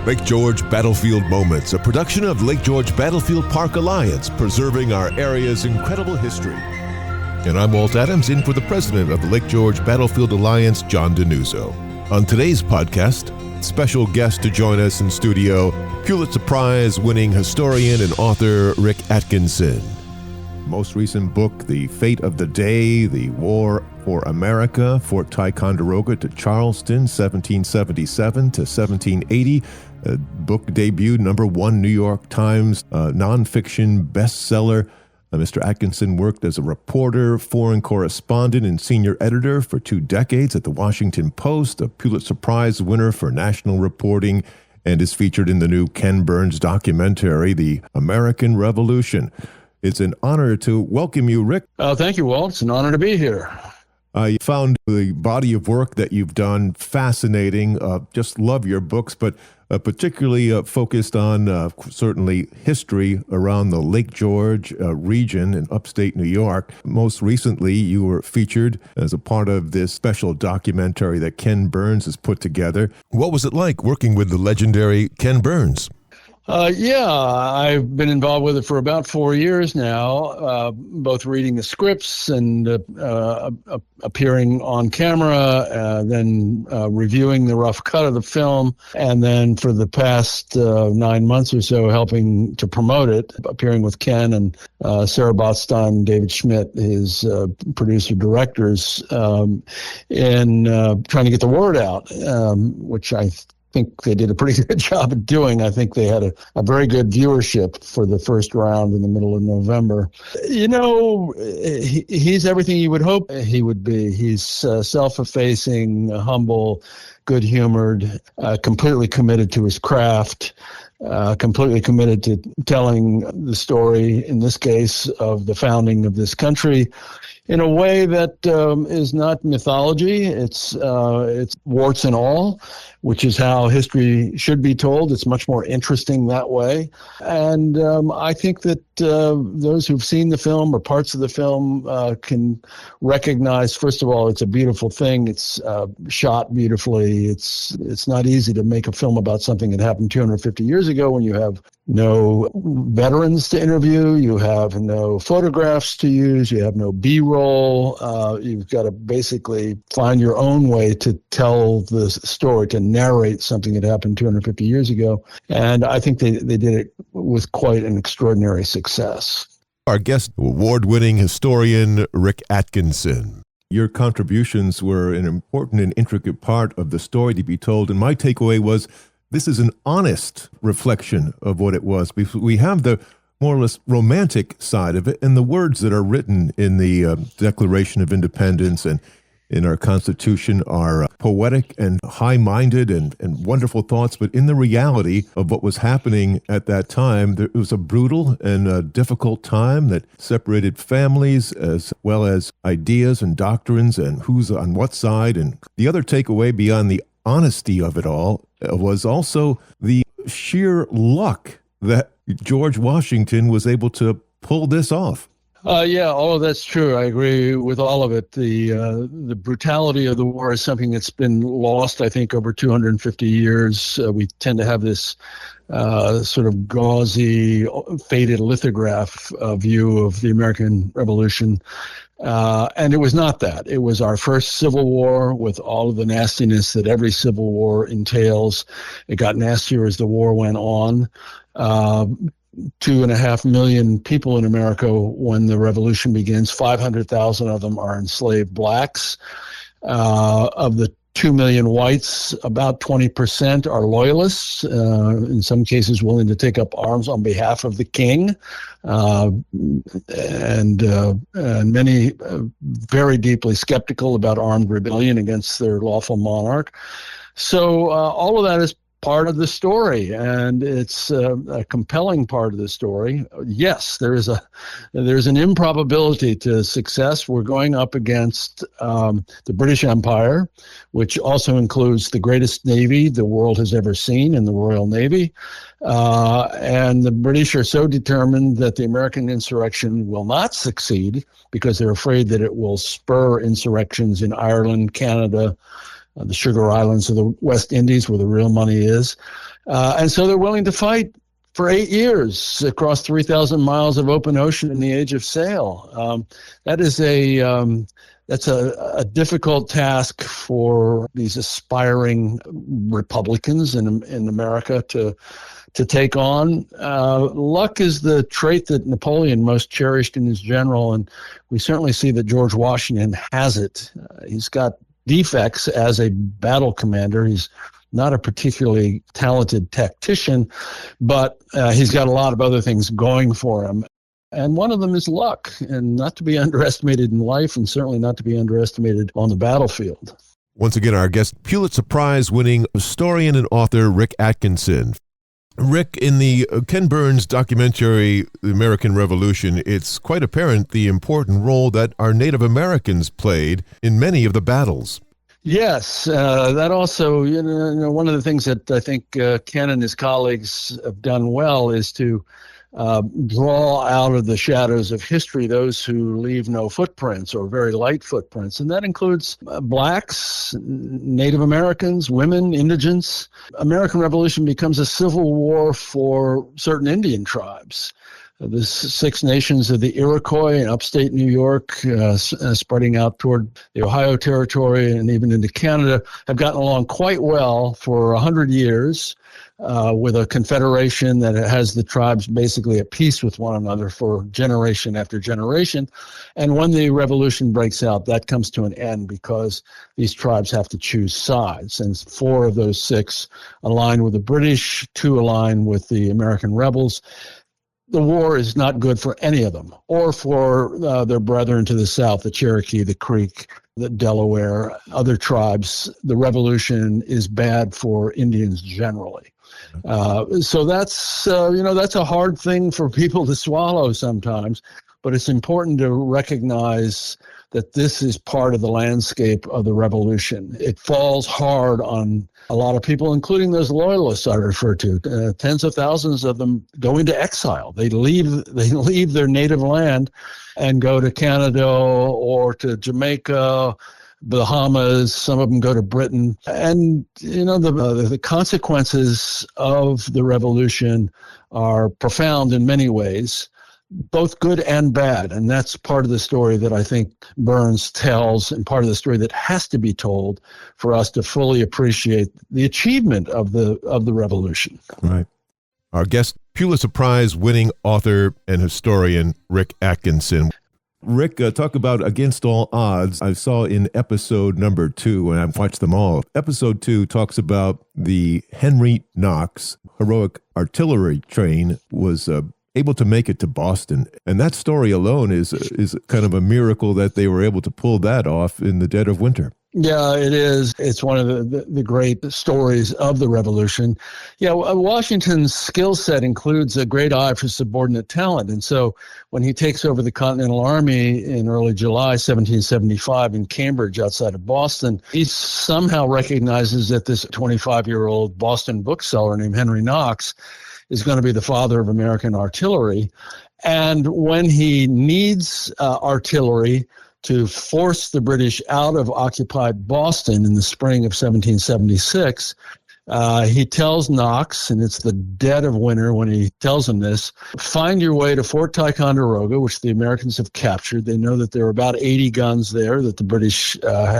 Lake George Battlefield Moments, a production of Lake George Battlefield Park Alliance, preserving our area's incredible history. And I'm Walt Adams, in for the president of the Lake George Battlefield Alliance, John DeNuzzo. On today's podcast, special guest to join us in studio, Pulitzer Prize-winning historian and author Rick Atkinson. Most recent book, The Fate of the Day, The War for America, Fort Ticonderoga to Charleston, 1777 to 1780. Book debuted #1 New York Times nonfiction bestseller. Mr. Atkinson worked as a reporter, foreign correspondent, and senior editor for 2 decades at the Washington Post, a Pulitzer Prize winner for national reporting, and is featured in the new Ken Burns documentary, The American Revolution. It's an honor to welcome you, Rick. Thank you, Walt. It's an honor to be here. I found the body of work that you've done fascinating. Just love your books, but particularly focused on certainly history around the Lake George region in upstate New York. Most recently, you were featured as a part of this special documentary that Ken Burns has put together. What was it like working with the legendary Ken Burns? I've been involved with it for about 4 years now, both reading the scripts and appearing on camera, then reviewing the rough cut of the film, and then for the past 9 months or so helping to promote it, appearing with Ken and Sarah Botstein, David Schmidt, his producer-directors, in trying to get the word out, which I think they did a pretty good job of doing. I think they had a very good viewership for the first round in the middle of November. You know, he's everything you would hope he would be. He's self-effacing, humble, good-humored, completely committed to his craft, completely committed to telling the story, in this case, of the founding of this country, in a way that is not mythology. It's warts and all, which is how history should be told. It's much more interesting that way. And I think that those who've seen the film or parts of the film can recognize, first of all, it's a beautiful thing. It's shot beautifully. It's not easy to make a film about something that happened 250 years ago when you have no veterans to interview, you have no photographs to use, you have no B-roll. You've got to basically find your own way to tell the story, to narrate something that happened 250 years ago. And I think they did it with quite an extraordinary success. Our guest, award-winning historian Rick Atkinson. Your contributions were an important and intricate part of the story to be told, and my takeaway was this is an honest reflection of what it was. We have the more or less romantic side of it, and the words that are written in the Declaration of Independence and in our Constitution are poetic and high-minded and wonderful thoughts. But in the reality of what was happening at that time, it was a brutal and a difficult time that separated families as well as ideas and doctrines and who's on what side. And the other takeaway beyond the honesty of it all was also the sheer luck that George Washington was able to pull this off. All of that's true. I agree with all of it. The brutality of the war is something that's been lost, I think, over 250 years. We tend to have this sort of gauzy, faded lithograph view of the American Revolution. And it was not that. It was our first civil war with all of the nastiness that every civil war entails. It got nastier as the war went on. 2.5 million people in America when the revolution begins. 500,000 of them are enslaved blacks. Of the 2 million whites, about 20% are loyalists, in some cases willing to take up arms on behalf of the king, and many very deeply skeptical about armed rebellion against their lawful monarch. So all of that is part of the story, and it's a compelling part of the story. Yes, there's an improbability to success. We're going up against the British Empire, which also includes the greatest navy the world has ever seen in the Royal Navy. And the British are so determined that the American insurrection will not succeed because they're afraid that it will spur insurrections in Ireland, Canada, the Sugar Islands of the West Indies, where the real money is. And so they're willing to fight for 8 years across 3,000 miles of open ocean in the age of sail. That's a difficult task for these aspiring Republicans in America to take on. Luck is the trait that Napoleon most cherished in his general, and we certainly see that George Washington has it. He's got defects as a battle commander. He's not a particularly talented tactician, but he's got a lot of other things going for him. And one of them is luck, and not to be underestimated in life, and certainly not to be underestimated on the battlefield. Once again, our guest, Pulitzer Prize-winning historian and author Rick Atkinson. Rick, in the Ken Burns documentary, The American Revolution, it's quite apparent the important role that our Native Americans played in many of the battles. Yes, that also, one of the things that I think Ken and his colleagues have done well is to draw out of the shadows of history those who leave no footprints or very light footprints. And that includes blacks, Native Americans, women, indigents. American Revolution becomes a civil war for certain Indian tribes. The Six Nations of the Iroquois in upstate New York, spreading out toward the Ohio Territory and even into Canada, have gotten along quite well for 100 years. With a confederation that has the tribes basically at peace with one another for generation after generation. And when the revolution breaks out, that comes to an end because these tribes have to choose sides. And 4 of those 6 align with the British, 2 align with the American rebels. The war is not good for any of them, or for their brethren to the south, the Cherokee, the Creek, the Delaware, other tribes. The revolution is bad for Indians generally. So that's a hard thing for people to swallow sometimes, but it's important to recognize that this is part of the landscape of the revolution. It falls hard on a lot of people, including those loyalists I refer to. Tens of thousands of them go into exile. They leave their native land and go to Canada or to Jamaica, Bahamas. Some of them go to Britain. And, the consequences of the revolution are profound in many ways, both good and bad. And that's part of the story that I think Burns tells, and part of the story that has to be told for us to fully appreciate the achievement of the revolution. Right. Our guest, Pulitzer Prize-winning author and historian Rick Atkinson. Rick, talk about Against All Odds. I saw in episode number 2, and I've watched them all. Episode 2 talks about the Henry Knox heroic artillery train was able to make it to Boston. And that story alone is kind of a miracle that they were able to pull that off in the dead of winter. Yeah, it is. It's one of the great stories of the revolution. Yeah, Washington's skill set includes a great eye for subordinate talent. And so when he takes over the Continental Army in early July 1775 in Cambridge outside of Boston, he somehow recognizes that this 25-year-old Boston bookseller named Henry Knox is going to be the father of American artillery. And when he needs artillery to force the British out of occupied Boston in the spring of 1776, he tells Knox, and it's the dead of winter when he tells him this, find your way to Fort Ticonderoga, which the Americans have captured. They know that there are about 80 guns there that the British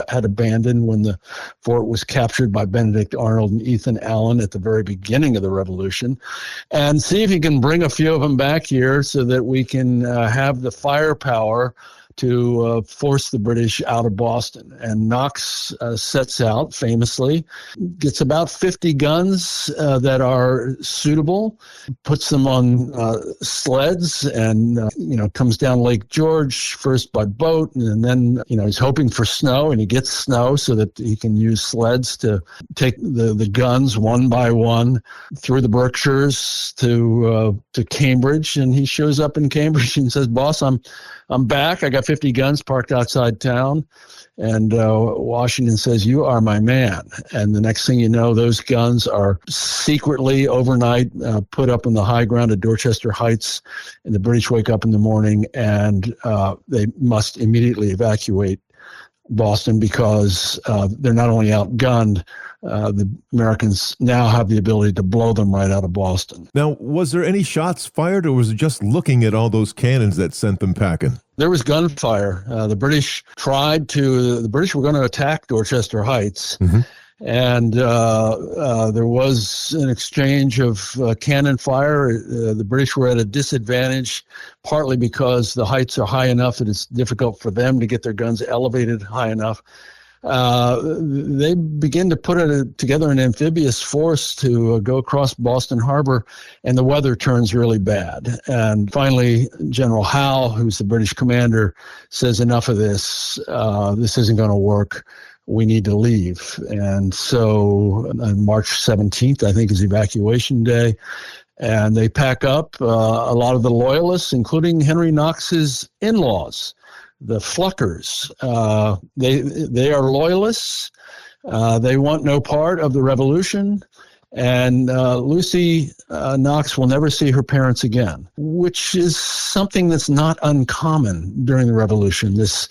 had abandoned when the fort was captured by Benedict Arnold and Ethan Allen at the very beginning of the Revolution, and see if you can bring a few of them back here so that we can have the firepower to force the British out of Boston. And Knox sets out famously, gets about 50 guns that are suitable, puts them on sleds, and comes down Lake George first by boat, and then he's hoping for snow, and he gets snow so that he can use sleds to take the guns one by one through the Berkshires to Cambridge. And he shows up in Cambridge and says, "Boss, I'm back. I got 50 guns parked outside town." And Washington says, "You are my man." And the next thing you know, those guns are secretly overnight put up on the high ground at Dorchester Heights. And the British wake up in the morning and they must immediately evacuate Boston because they're not only outgunned, the Americans now have the ability to blow them right out of Boston. Now, was there any shots fired, or was it just looking at all those cannons that sent them packing? There was gunfire. The British were going to attack Dorchester Heights. Mm-hmm. And there was an exchange of cannon fire. The British were at a disadvantage, partly because the heights are high enough that it's difficult for them to get their guns elevated high enough. They begin to put together an amphibious force to go across Boston Harbor, and the weather turns really bad. And finally, General Howe, who's the British commander, says, enough of this. This isn't going to work. We need to leave. And so on March 17th, I think, is evacuation day. And they pack up. A lot of the loyalists, including Henry Knox's in-laws, the Fluckers, they are loyalists. They want no part of the revolution. And Lucy Knox will never see her parents again, which is something that's not uncommon during the revolution, this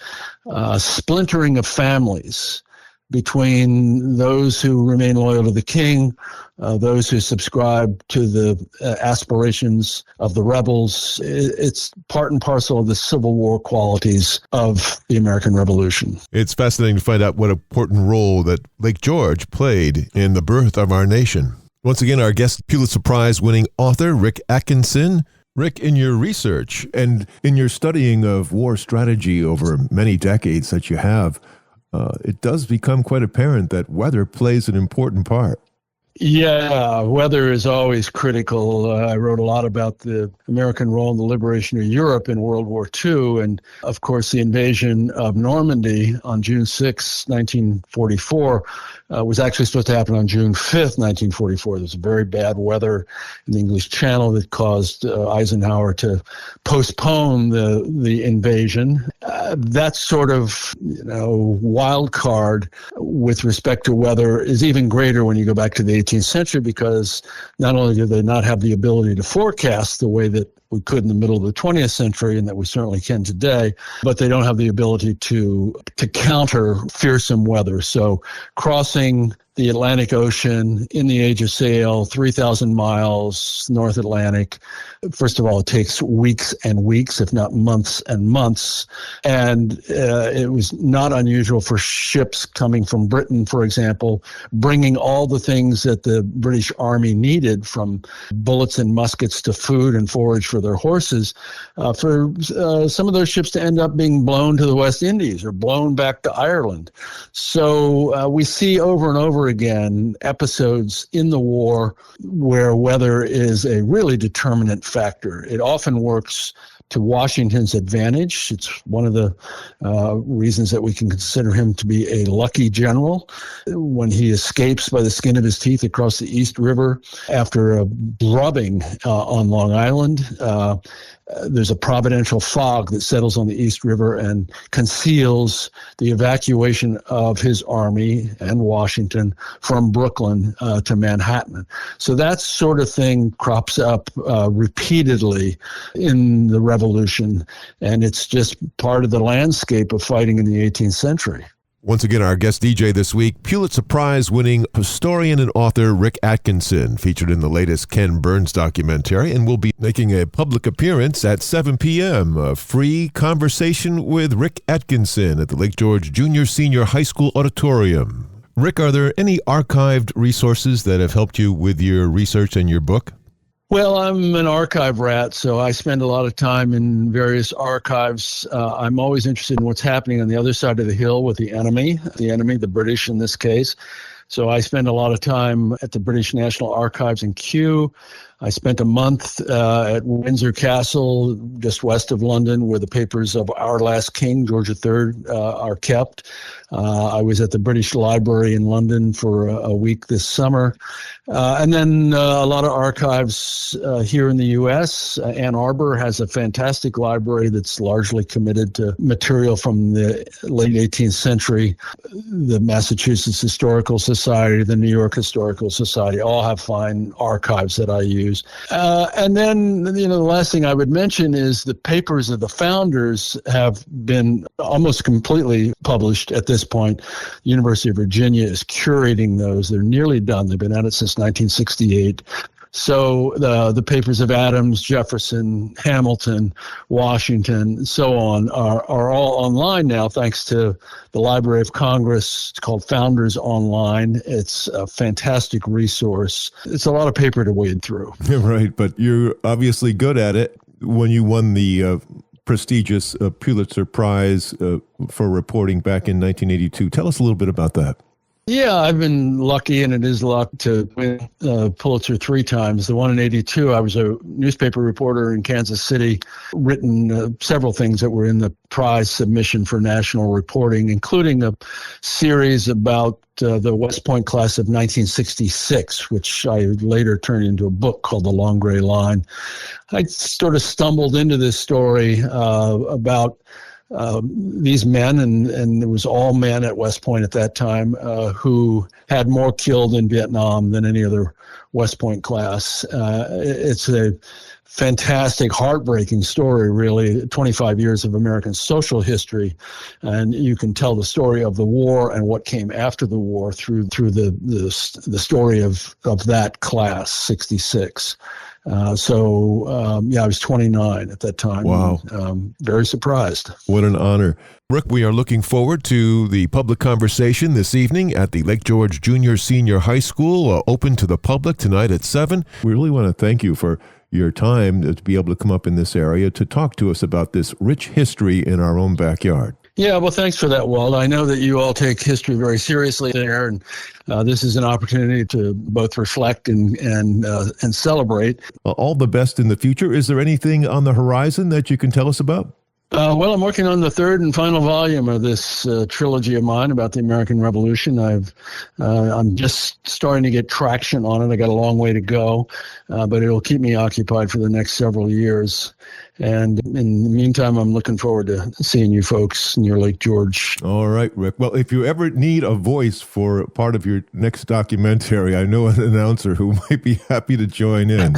splintering of families between those who remain loyal to the king, those who subscribe to the aspirations of the rebels. It's part and parcel of the Civil War qualities of the American Revolution. It's fascinating to find out what important role that Lake George played in the birth of our nation. Once again, our guest, Pulitzer Prize-winning author Rick Atkinson. Rick, in your research and in your studying of war strategy over many decades that you have, it does become quite apparent that weather plays an important part. Yeah, weather is always critical. I wrote a lot about the American role in the liberation of Europe in World War II. And, of course, the invasion of Normandy on June 6, 1944, was actually supposed to happen on June 5th, 1944. There was very bad weather in the English Channel that caused Eisenhower to postpone the invasion. That sort of wild card with respect to weather is even greater when you go back to the 18th century, because not only do they not have the ability to forecast the way that we could in the middle of the 20th century, and that we certainly can today, but they don't have the ability to counter fearsome weather. So crossing the Atlantic Ocean in the age of sail, 3,000 miles North Atlantic. First of all, it takes weeks and weeks, if not months and months. And it was not unusual for ships coming from Britain, for example, bringing all the things that the British Army needed, from bullets and muskets to food and forage for their horses, for some of those ships to end up being blown to the West Indies or blown back to Ireland. So we see over and over again episodes in the war where weather is a really determinant factor. It often works to Washington's advantage. It's one of the reasons that we can consider him to be a lucky general. When he escapes by the skin of his teeth across the East River after a drubbing on Long Island, there's a providential fog that settles on the East River and conceals the evacuation of his army and Washington from Brooklyn to Manhattan. So that sort of thing crops up repeatedly in the Revolution, and it's just part of the landscape of fighting in the 18th century. Once again, our guest DJ this week, Pulitzer Prize-winning historian and author Rick Atkinson, featured in the latest Ken Burns documentary, and will be making a public appearance at 7 p.m., a free conversation with Rick Atkinson at the Lake George Junior Senior High School Auditorium. Rick, are there any archived resources that have helped you with your research and your book? Well, I'm an archive rat, so I spend a lot of time in various archives. I'm always interested in what's happening on the other side of the hill with the enemy, the British in this case. So I spend a lot of time at the British National Archives in Kew. I spent a month at Windsor Castle, just west of London, where the papers of our last king, George III, are kept. I was at the British Library in London for a week this summer. And then a lot of archives here in the U.S. Ann Arbor has a fantastic library that's largely committed to material from the late 18th century. The Massachusetts Historical Society, the New York Historical Society, all have fine archives that I use. interviews. And then, the last thing I would mention is the papers of the founders have been almost completely published at this point. The University of Virginia is curating those. They're nearly done. They've been at it since 1968. So the papers of Adams, Jefferson, Hamilton, Washington, so on are all online now, thanks to the Library of Congress. It's called Founders Online. It's a fantastic resource. It's a lot of paper to wade through. Right, but you're obviously good at it. When you won the prestigious Pulitzer Prize for reporting back in 1982, tell us a little bit about that. Yeah, I've been lucky, and it is luck, to win Pulitzer 3 times. The one in 82, I was a newspaper reporter in Kansas City, written several things that were in the prize submission for national reporting, including a series about the West Point class of 1966, which I later turned into a book called The Long Gray Line. I sort of stumbled into this story about these men, and it was all men at West Point at that time, who had more killed in Vietnam than any other West Point class. It's a fantastic, heartbreaking story, really, 25 years of American social history. And you can tell the story of the war and what came after the war through the story of that class, 66. I was 29 at that time. Wow. And, very surprised. What an honor. Rick, we are looking forward to the public conversation this evening at the Lake George Junior Senior High School, open to the public tonight at 7. We really want to thank you for your time to be able to come up in this area to talk to us about this rich history in our own backyard. Yeah, well, thanks for that, Walt. I know that you all take history very seriously there, and this is an opportunity to both reflect and celebrate. All the best in the future. Is there anything on the horizon that you can tell us about? Well, I'm working on the third and final volume of this trilogy of mine about the American Revolution. I'm just starting to get traction on it. I got a long way to go, but it'll keep me occupied for the next several years. And in the meantime, I'm looking forward to seeing you folks near Lake George. All right, Rick. Well, if you ever need a voice for part of your next documentary, I know an announcer who might be happy to join in.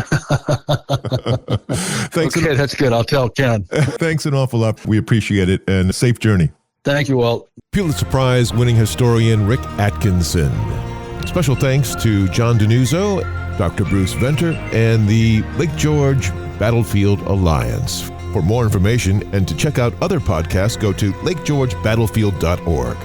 Thanks. Okay, that's good. I'll tell Ken. Thanks an awful lot. We appreciate it, and a safe journey. Thank you, Walt. Pulitzer Prize winning historian Rick Atkinson. Special thanks to John Denuzzo, Dr. Bruce Venter, and the Lake George Battlefield Alliance. For more information and to check out other podcasts, go to lakegeorgebattlefield.org.